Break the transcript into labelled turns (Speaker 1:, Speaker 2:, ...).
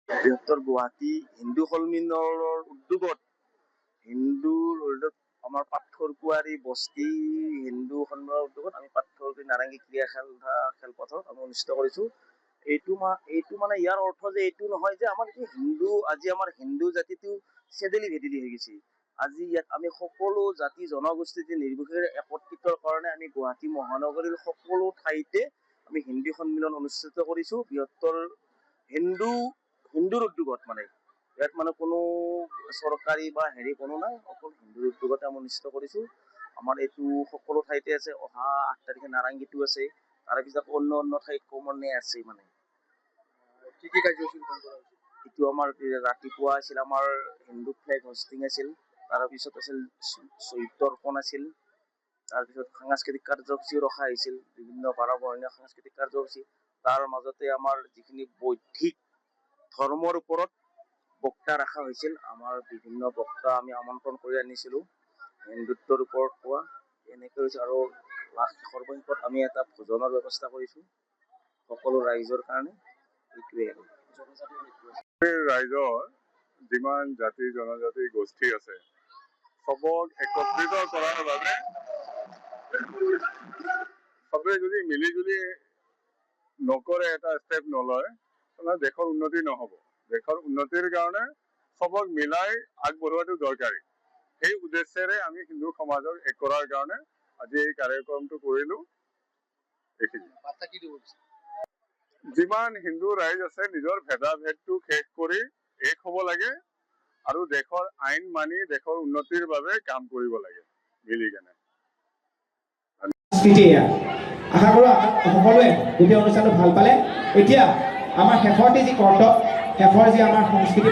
Speaker 1: বৃহত্তৰ গুৱাহাটী হিন্দু সন্মিলনৰ উদ্যোগত আমাৰ পাথৰকুৱাৰী বস্তি হিন্দু সন্মিলনৰ উদ্যোগত আমি পাথৰকুৱাৰী নাৰেঙ্গী ক্ৰীড়া খেলপথাৰত আমি অনুষ্ঠিত কৰিছোঁ। এইটো মানে ইয়াৰ অৰ্থ যে এইটো নহয় যে আমাৰ কি আজি আমাৰ হিন্দু জাতিটো চেদেলি ভেদেলি হৈ গৈছে। আজি ইয়াত আমি সকলো জাতি জনগোষ্ঠী নিৰ্বিশেষে একত্ৰিতৰ কাৰণে আমি গুৱাহাটী মহানগৰীৰ সকলো ঠাইতে আমি হিন্দু সন্মিলন অনুষ্ঠিত কৰিছোঁ। বৃহত্তৰ হিন্দুৰ উদ্যোগত মানে ইয়াত মানে কোনো চৰকাৰী বা কোনো নাই, অকল হিন্দুৰ উদ্যোগতে আমি অনুষ্ঠিত কৰিছোঁ। আমাৰ এইটো সকলো ঠাইতে আছে। অহা 8 তাৰিখে নাৰেঙ্গীতো আছে, তাৰপিছত অন্য ঠাইত কমনে আছে। মানে
Speaker 2: কি কাৰ্যসূচী
Speaker 1: এইটো আমাৰ ৰাতিপুৱা আছিল আমাৰ হিন্দু ফ্লেগ হোষ্টিং আছিল, তাৰপিছত আছিল শ্বহীদ দৰ্পণ আছিল, তাৰপিছত সাংস্কৃতিক কাৰ্যসূচীও ৰখা হৈছিল, বিভিন্ন বাৰবৰণীয় সাংস্কৃতিক কাৰ্যসূচী। তাৰ মাজতে আমাৰ যিখিনি বৌদ্ধিক ধৰ্মৰ ওপৰত বক্তা ৰখা হৈছিল, আমাৰ বিভিন্ন বক্তা আমি আমন্ত্ৰণ কৰি আনিছিলোঁ হিন্দুত্বৰ ওপৰত কোৱা এনেকৈ হৈছে। আৰু সৰ্বশেষত আমি এটা ভোজনৰ ব্যৱস্থা কৰিছোঁ সকলো ৰাইজৰ কাৰণে। এইটোৱে
Speaker 3: ৰাইজৰ যিমান জাতি জনজাতি গোষ্ঠী আছে সবক একত্ৰিত কৰাৰ বাবে সবে যদি মিলি জুলি নকৰে, এটা ষ্টেপ নলয়, তেনেহ'লে দেশৰ উন্নতি নহ'ব। দেশৰ উন্নতিৰ কাৰণে সবক মিলাই আগবঢ়োৱাটো দৰকাৰী। সেই উদ্দেশ্যেৰে আমি হিন্দু সমাজক এক কৰাৰ কাৰণে আজি এই কাৰ্যক্ৰমটো কৰিলোঁ। এইখিনি যিমান হিন্দু ৰাইজ আছে নিজৰ ভেদাভেদটো শেষ কৰি এক হ'ব লাগে আৰু দেশৰ আইন মানি দেশৰ উন্নতিৰ বাবে কাম কৰিব লাগে মিলি কেনে।
Speaker 4: আশা কৰোঁ সকলোৱে গোটেই অনুষ্ঠানটো ভাল পালে। এতিয়া আমাৰ শেষৰ যি কৰ্তব্য, শেষৰ যি আমাৰ সংস্কৃতি